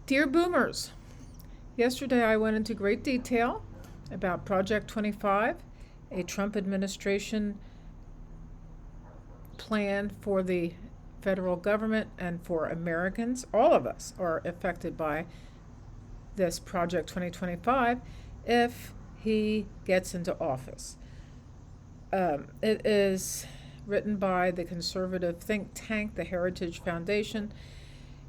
Dear Boomers, yesterday I went into great detail about Project 25, a Trump administration plan for the federal government and for Americans. All of us are affected by this Project 2025 if he gets into office. It is written by the conservative think tank, the Heritage Foundation,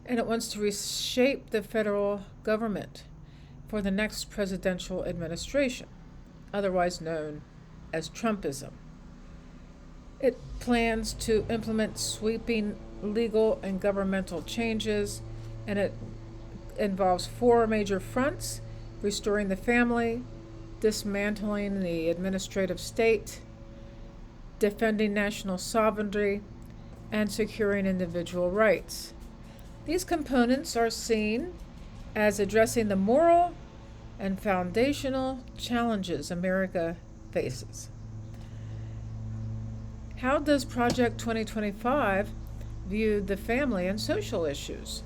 and it wants to reshape the federal government for the next presidential administration, otherwise known as Trumpism. It plans to implement sweeping legal and governmental changes, and it involves 4 major fronts: restoring the family, dismantling the administrative state, defending national sovereignty, and securing individual rights. These components are seen as addressing the moral and foundational challenges America faces. How does Project 2025 view the family and social issues?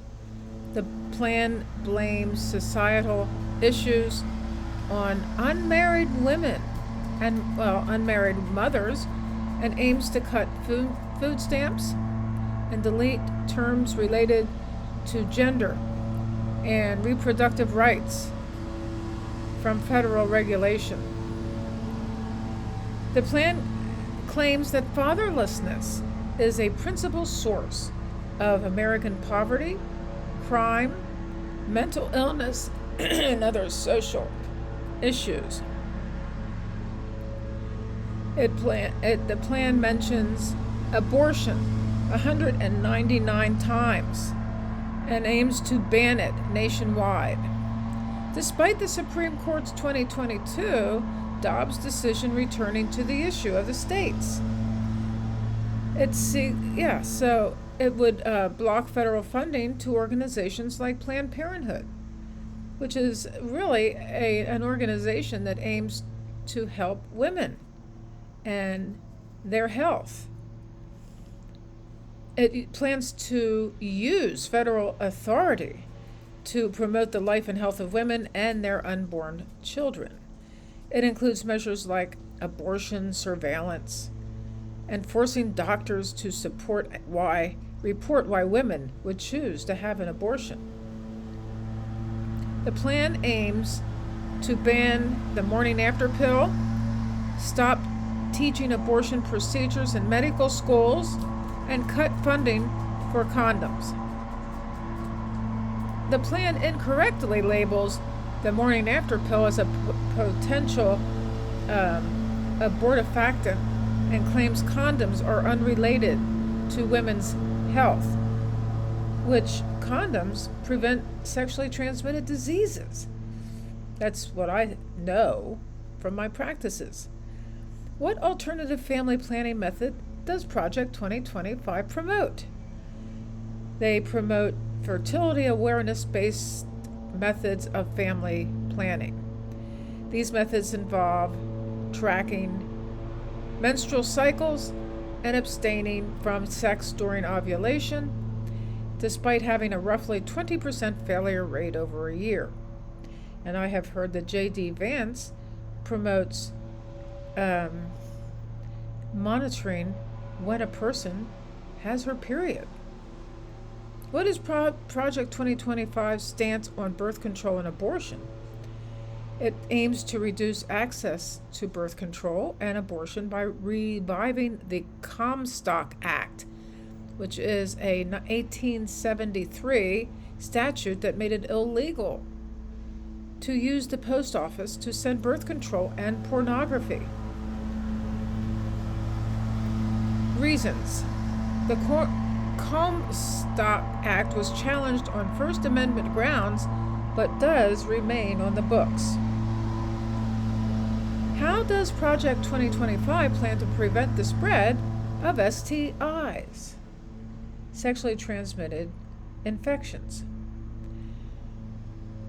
The plan blames societal issues on unmarried women and, unmarried mothers, and aims to cut food stamps and delete terms related to gender and reproductive rights from federal regulation. The plan claims that fatherlessness is a principal source of American poverty, crime, mental illness, and other social issues. The plan mentions abortion 199 times and aims to ban it nationwide. Despite the Supreme Court's 2022 Dobbs decision returning to the issue of the states. So it would block federal funding to organizations like Planned Parenthood, which is really an organization that aims to help women and their health. It plans to use federal authority to promote the life and health of women and their unborn children. It includes measures like abortion surveillance and forcing doctors to report why women would choose to have an abortion. The plan aims to ban the morning after pill, stop teaching abortion procedures in medical schools, and cut funding for condoms. The plan incorrectly labels the morning after pill as a potential abortifacient and claims condoms are unrelated to women's health, which condoms prevent sexually transmitted diseases. That's what I know from my practices. What alternative family planning method does Project 2025 promote? They promote fertility awareness-based methods of family planning. These methods involve tracking menstrual cycles and abstaining from sex during ovulation, despite having a roughly 20% failure rate over a year. And I have heard that J.D. Vance promotes monitoring when a person has her period. What is Project 2025's stance on birth control and abortion? It aims to reduce access to birth control and abortion by reviving the Comstock Act, which is a 1873 statute that made it illegal to use the post office to send birth control and pornography. Reasons. The Comstock Act was challenged on First Amendment grounds, but does remain on the books. How does Project 2025 plan to prevent the spread of STIs, sexually transmitted infections?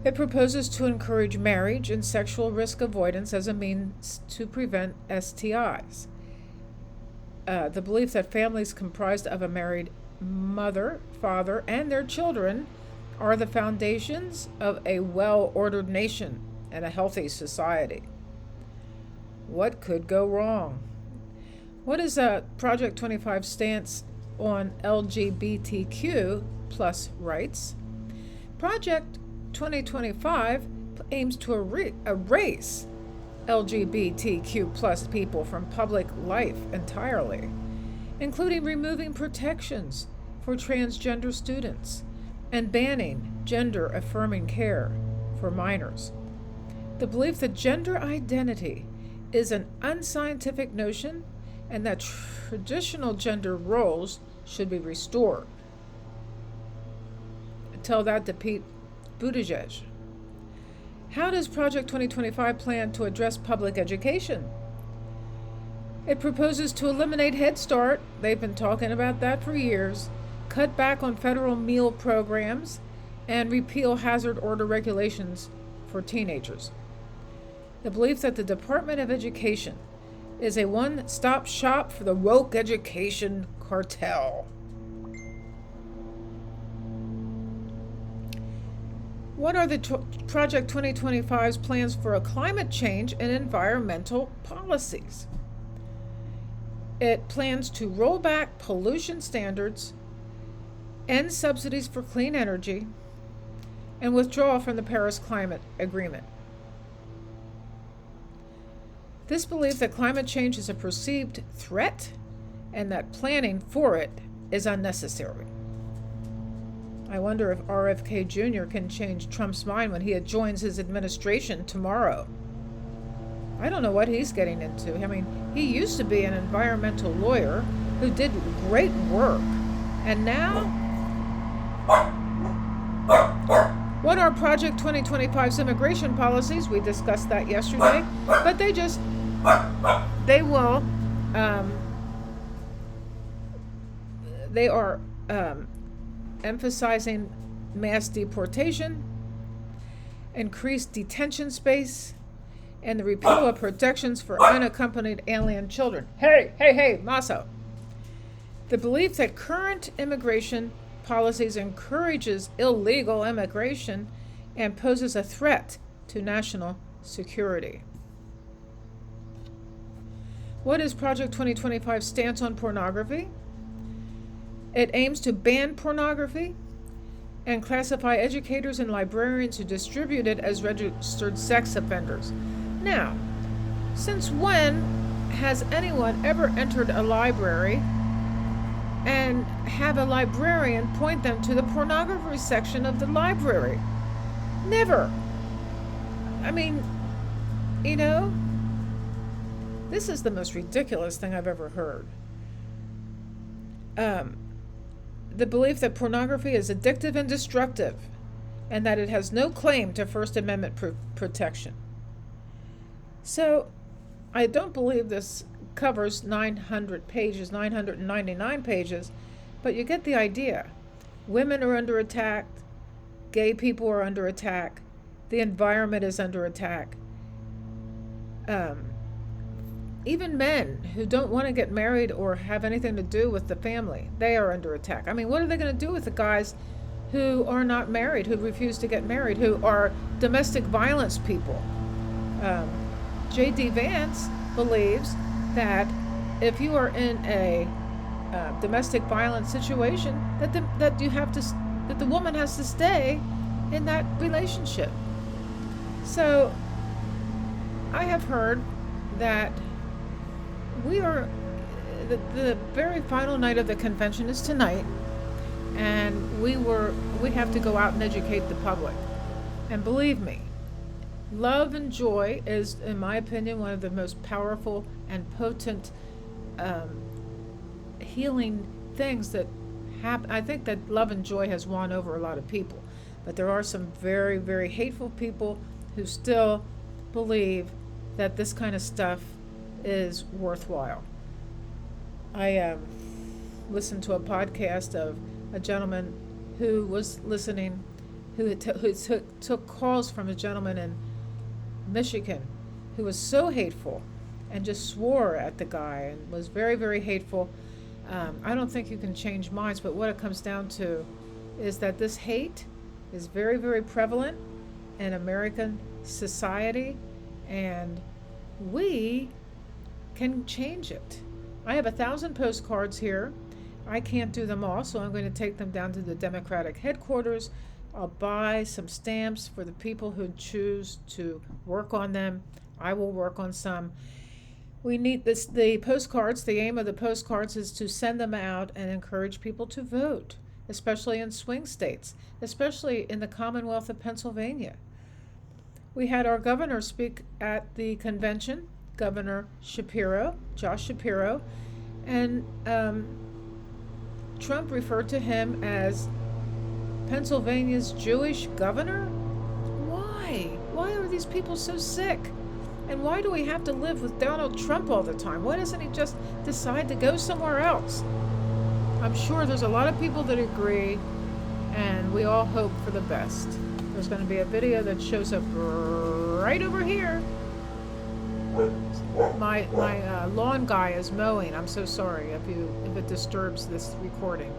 It proposes to encourage marriage and sexual risk avoidance as a means to prevent STIs. The belief that families comprised of a married mother, father, and their children are the foundations of a well-ordered nation and a healthy society. What could go wrong? What is Project 25 stance on LGBTQ plus rights? Project 2025 aims to erase LGBTQ plus people from public life entirely, including removing protections for transgender students and banning gender-affirming care for minors. The belief that gender identity is an unscientific notion and that traditional gender roles should be restored. Tell that to Pete Buttigieg. How does Project 2025 plan to address public education? It proposes to eliminate Head Start. They've been talking about that for years. Cut back on federal meal programs and repeal hazard order regulations for teenagers. The belief that the Department of Education is a one-stop shop for the woke education cartel. What are the Project 2025's plans for climate change and environmental policies? It plans to roll back pollution standards, end subsidies for clean energy, and withdraw from the Paris Climate Agreement. This belief that climate change is a perceived threat and that planning for it is unnecessary. I wonder if RFK Jr. can change Trump's mind when he joins his administration tomorrow. I don't know what he's getting into. I mean, he used to be an environmental lawyer who did great work. And now, what are Project 2025's immigration policies? We discussed that yesterday. But they are emphasizing mass deportation, increased detention space, and the repeal of protections for unaccompanied alien children. Hey, Maso. The belief that current immigration policies encourages illegal immigration and poses a threat to national security. What is Project 2025's stance on pornography? It aims to ban pornography and classify educators and librarians who distribute it as registered sex offenders. Now, since when has anyone ever entered a library and have a librarian point them to the pornography section of the library? Never. I mean, this is the most ridiculous thing I've ever heard. The belief that pornography is addictive and destructive, and that it has no claim to First Amendment protection. So, I don't believe this covers 999 pages, but you get the idea. Women are under attack, gay people are under attack, the environment is under attack. Even men who don't want to get married or have anything to do with the family, they are under attack. I mean, what are they going to do with the guys who are not married, who refuse to get married, who are domestic violence people? J.D. Vance believes that if you are in a domestic violence situation, that the woman has to stay in that relationship. So, I have heard that the very final night of the convention is tonight, and we have to go out and educate the public. And believe me, love and joy is, in my opinion, one of the most powerful and potent healing things that happen. I think that love and joy has won over a lot of people, but there are some very, very hateful people who still believe that this kind of stuff is worthwhile. I listened to a podcast of a gentleman who was listening, who took calls from a gentleman in Michigan who was so hateful and just swore at the guy and was very, very hateful. I don't think you can change minds, but what it comes down to is that this hate is very, very prevalent in American society, and we can change it. I have 1,000 postcards here. I can't do them all, so I'm going to take them down to the Democratic headquarters. I'll buy some stamps for the people who choose to work on them. I will work on some. We need this, the postcards. The aim of the postcards is to send them out and encourage people to vote, especially in swing states, especially in the Commonwealth of Pennsylvania. We had our governor speak at the convention, Governor Shapiro, Josh Shapiro, and Trump referred to him as Pennsylvania's Jewish governor? Why? Why are these people so sick? And why do we have to live with Donald Trump all the time? Why doesn't he just decide to go somewhere else? I'm sure there's a lot of people that agree, and we all hope for the best. There's going to be a video that shows up right over here. My lawn guy is mowing. I'm so sorry if it disturbs this recording.